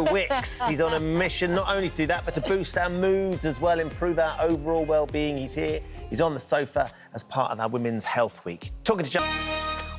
Wicks, he's on a mission not only to do that, but to boost our moods as well, improve our overall well-being. He's here, he's on the sofa as part of our Women's Health Week. Talking to Joe.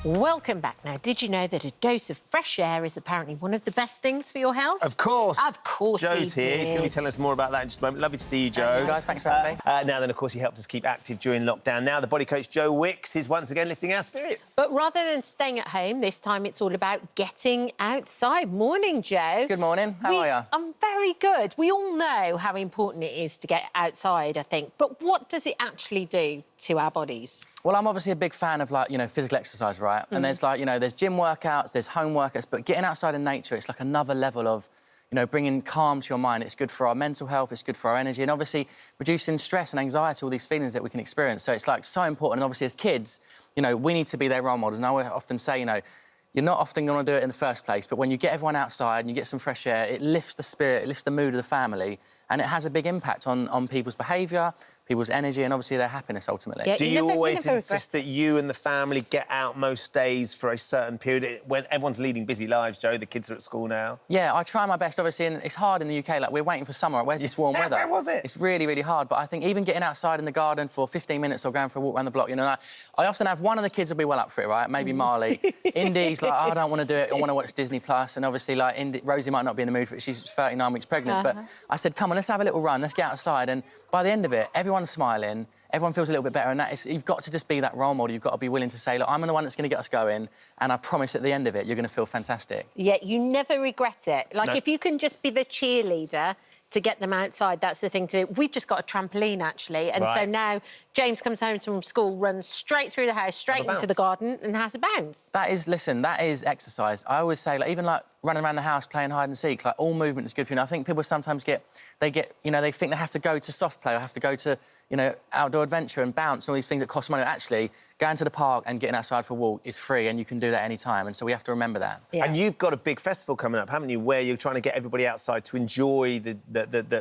Welcome back. Now, did you know that a dose of fresh air is apparently one of the best things for your health? Of course. Of course. Joe's here. He's going to be telling us more about that in just a moment. Lovely to see you, Joe. Hey, guys, thanks for having me. Now then, of course, he helped us keep active during lockdown. Now the body coach, Joe Wicks, is once again lifting our spirits. But rather than staying at home, this time it's all about getting outside. Morning, Joe. Good morning. How are you? I'm very good. We all know how important it is to get outside, I think. But what does it actually do to our bodies? Well, I'm obviously a big fan of, like, physical exercise, right? And there's, there's gym workouts, there's home workouts, but getting outside in nature, it's like another level of, bringing calm to your mind. It's good for our mental health, it's good for our energy, and obviously reducing stress and anxiety, all these feelings that we can experience. So it's, like, so important. And obviously, as kids, we need to be their role models. And I often say, you're not often going to do it in the first place, but when you get everyone outside and you get some fresh air, it lifts the spirit, it lifts the mood of the family, and it has a big impact on people's behaviour, people's energy, and obviously their happiness, ultimately. Yeah, do you always insist that you and the family get out most days for a certain period, when everyone's leading busy lives, Joe? The kids are at school now. Yeah, I try my best, obviously, and it's hard in the UK. Like, we're waiting for summer. Where's this warm weather? Where was it? It's really, really hard. But I think even getting outside in the garden for 15 minutes or going for a walk around the block, I often have one of the kids will be well up for it, right? Maybe Marley. Indy's like, I don't want to do it. I want to watch Disney Plus. And obviously, like, Rosie might not be in the mood for it. She's 39 weeks pregnant. But I said, come on, let's have a little run. Let's get outside. And by the end of it, everyone's smiling. Everyone feels a little bit better, and you've got to just be that role model. You've got to be willing to say, look, I'm the one that's going to get us going, and I promise at the end of it, you're going to feel fantastic. Yeah, you never regret it. Like, if you can just be the cheerleader to get them outside, that's the thing to do. We've just got a trampoline, actually, and so now James comes home from school, runs straight through the house, straight into the garden, and has a bounce. That is exercise. I always say, like, even, like, running around the house playing hide and seek, like, all movement is good for you. And I think people sometimes they think they have to go to soft play or have to go to, outdoor adventure and bounce and all these things that cost money. Actually, going to the park and getting outside for a walk is free, and you can do that any time. And so we have to remember that. Yeah. And you've got a big festival coming up, haven't you, where you're trying to get everybody outside to enjoy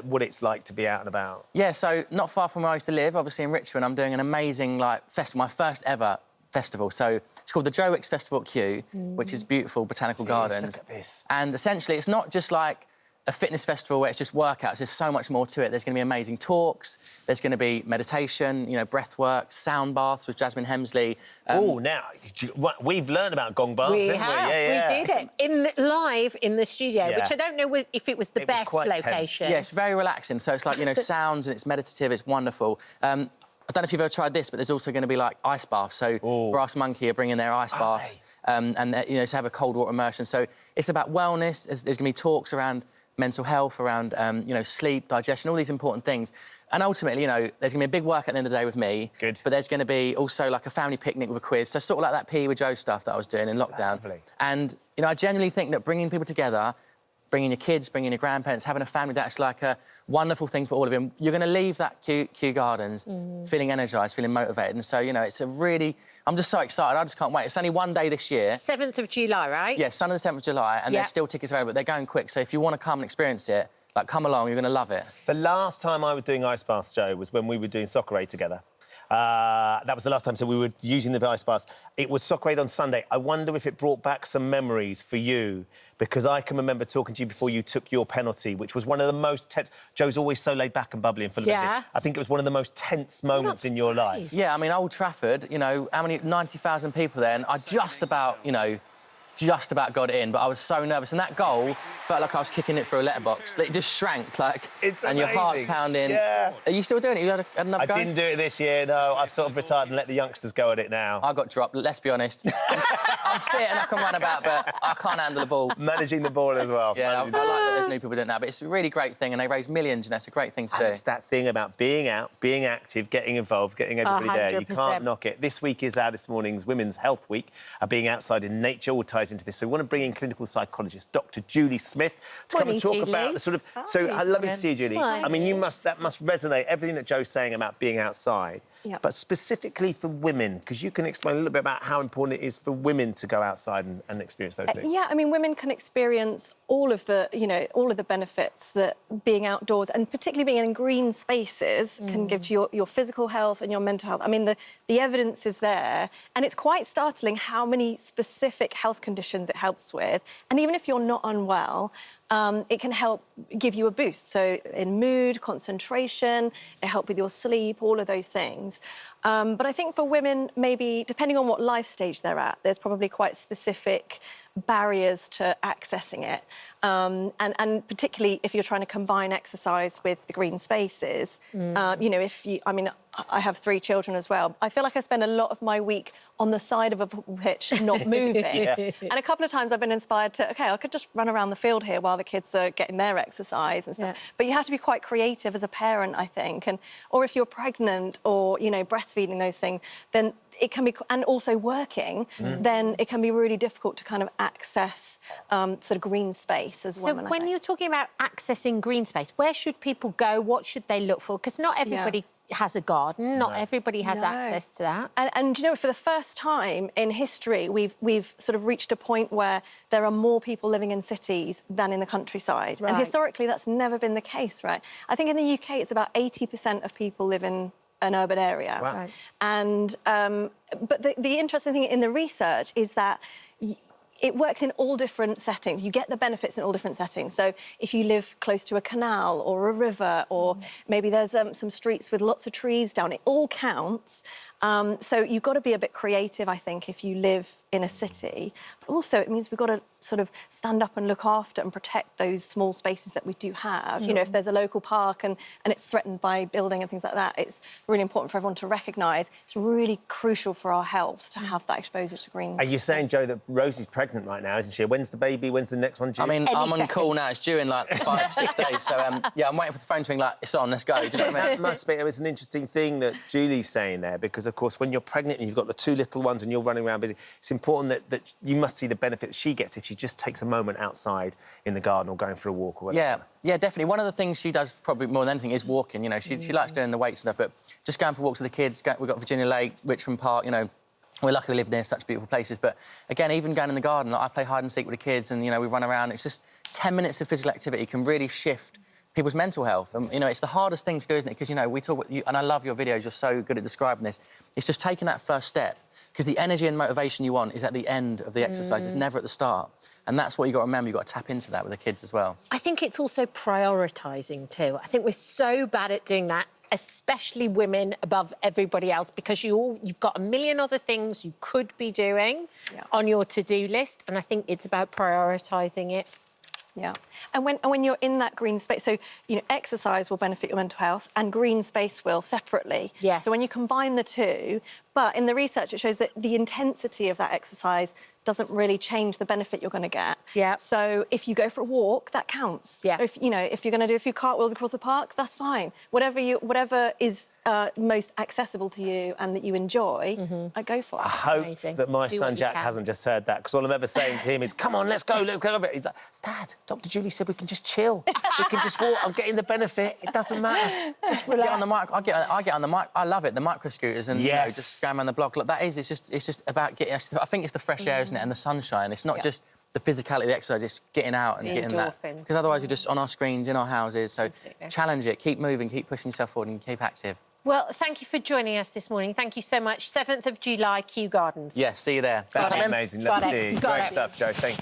what it's like to be out and about. Yeah, so not far from where I used to live, obviously in Richmond, I'm doing an amazing, festival, my first ever festival. So it's called the Joe Wicks Festival at Kew, which is beautiful botanical gardens. Look at this. And essentially, it's not just like a fitness festival where it's just workouts. There's so much more to it. There's going to be amazing talks. There's going to be meditation, breath work, sound baths with Jasmine Hemsley. Now, we've learned about gong baths, didn't we? We did it live in the studio, which I don't know if it was the best location. Yeah, it's very relaxing. So it's like, sounds, and it's meditative. It's wonderful. I don't know if you've ever tried this, but there's also going to be, like, ice baths. So Brass Monkey are bringing their ice baths and to have a cold water immersion. So it's about wellness. There's going to be talks around mental health, around, sleep, digestion, all these important things. And ultimately, there's going to be a big work at the end of the day with me. Good. But there's going to be also, like, a family picnic with a quiz. So sort of like that PE with Joe stuff that I was doing in lockdown. Lovely. And, I genuinely think that bringing people together, bringing your kids, bringing your grandparents, having a family, that's like a wonderful thing for all of them. You're going to leave that Kew Gardens feeling energised, feeling motivated. And so, it's a really... I'm just so excited. I just can't wait. It's only one day this year. 7th of July, right? Yeah, Sunday the 7th of July, and there's still tickets available. They're going quick, so if you want to come and experience it, come along, you're going to love it. The last time I was doing ice baths, Joe, was when we were doing Soccer Aid together. That was the last time, so we were using the ice baths. It was Soccer Aid on Sunday. I wonder if it brought back some memories for you, because I can remember talking to you before you took your penalty, which was one of the most tense... Joe's always so laid back and bubbly and full of energy. I think it was one of the most tense moments in your life. Yeah, I mean, Old Trafford, how many... 90,000 people there, and I just about got it in, but I was so nervous. And that goal felt like I was kicking it through a letterbox. It just shrank, and your heart's pounding. Yeah. Are you still doing it? You had another go? I didn't do it this year, no. I've sort of retired and let the youngsters go at it now. I got dropped, let's be honest. I'm fit and I can run about, but I can't handle the ball. Managing the ball as well. Yeah, I like that there's new people doing it now, but it's a really great thing, and they raise millions, and it's a great thing to do. It's that thing about being out, being active, getting involved, getting everybody there. You 100%. can't knock it. This week is this morning's Women's Health Week. Being outside in nature all ties into this. So we want to bring in clinical psychologist Dr. Julie Smith to come and talk about the sort of... So I love it to see you, Julie. Hi. I mean, that must resonate, everything that Joe's saying about being outside. Yep. But specifically for women, because you can explain a little bit about how important it is for women to go outside and experience those things. Yeah, I mean, women can experience all of the benefits that being outdoors and particularly being in green spaces can give to your physical health and your mental health. I mean, the evidence is there, and it's quite startling how many specific health conditions it helps with. And even if you're not unwell, it can help give you a boost. So in mood, concentration, it helps with your sleep, all of those things. But I think for women, maybe depending on what life stage they're at, there's probably quite specific barriers to accessing it. And particularly if you're trying to combine exercise with the green spaces, you know, I have 3 children as well. I feel like I spend a lot of my week on the side of a pitch, not moving. And a couple of times I've been inspired to, OK, I could just run around the field here while the kids are getting their exercise and stuff. But you have to be quite creative as a parent, I think. Or if you're pregnant or, you know, breastfeeding, those things, then it can be, and also working, then it can be really difficult to kind of access sort of green space as well. So when you're talking about accessing green space, where should people go? What should they look for? Because not everybody has a garden. Not everybody has access to that. And you know, for the first time in history, we've sort of reached a point where there are more people living in cities than in the countryside. And historically, that's never been the case, right? I think in the UK, it's about 80% of people live in an urban area. Wow. Right. And but the interesting thing in the research is that it works in all different settings. You get the benefits in all different settings. So if you live close to a canal or a river, or maybe there's some streets with lots of trees down, it all counts. So you've got to be a bit creative, I think, if you live in a city. But also, it means we've got to sort of stand up and look after and protect those small spaces that we do have. You know, if there's a local park and it's threatened by building and things like that, it's really important for everyone to recognise it's really crucial for our health to have that exposure to green. Are you saying, Joe, that Rosie's pregnant right now, isn't she? When's the baby? When's the next one due? I mean, I'm on call now. It's due in like 5-6 days. So, yeah, I'm waiting for the phone to ring, like, it's on, let's go. Do you know what I mean? That must be, it's an interesting thing that Julie's saying there, because, of course, when you're pregnant and you've got the 2 little ones and you're running around busy, it's important that you must see the benefit she gets if she just takes a moment outside in the garden or going for a walk or whatever. Yeah, definitely. One of the things she does probably more than anything is walking. You know, she likes doing the weights and stuff, but just going for walks with the kids. We've got Virginia Lake, Richmond Park, you know. We're lucky we live near such beautiful places, but again, even going in the garden, like I play hide and seek with the kids and, you know, we run around. It's just 10 minutes of physical activity can really shift people's mental health. And, you know, it's the hardest thing to do, isn't it? Because, you know, we talk about you, and I love your videos, you're so good at describing this. It's just taking that first step, because the energy and motivation you want is at the end of the exercise, it's never at the start. And that's what you've got to remember, you've got to tap into that with the kids as well. I think it's also prioritising too. I think we're so bad at doing that, especially women above everybody else, because you've got a million other things you could be doing on your to-do list, and I think it's about prioritising it. Yeah, and when you're in that green space, so, you know, exercise will benefit your mental health and green space will separately. Yes. So when you combine the two, but in the research it shows that the intensity of that exercise doesn't really change the benefit you're going to get. Yeah. So if you go for a walk, that counts. Yeah. If you're going to do a few cartwheels across the park, that's fine. Whatever is most accessible to you and that you enjoy, go for it. I hope that my son Jack hasn't just heard that, because all I'm ever saying to him is, come on, let's go, look over it. He's like, Dad, Dr. Julie said we can just chill. We can just walk. I'm getting the benefit. It doesn't matter. Just relax. Get on the mic. I get on the mic. I love it. The micro scooters and you know, just going around the block. Look, that is. It's just about getting. I think it's the fresh air, isn't it, and the sunshine. It's not just the physicality of the exercise. It's getting out and getting that. Because otherwise, you're just on our screens in our houses. So challenge it. Keep moving. Keep pushing yourself forward and keep active. Well, thank you for joining us this morning. Thank you so much. 7th of July, Kew Gardens. Yeah, see you there. That'd be amazing. Love to see you. Great stuff, Joe. Thank you.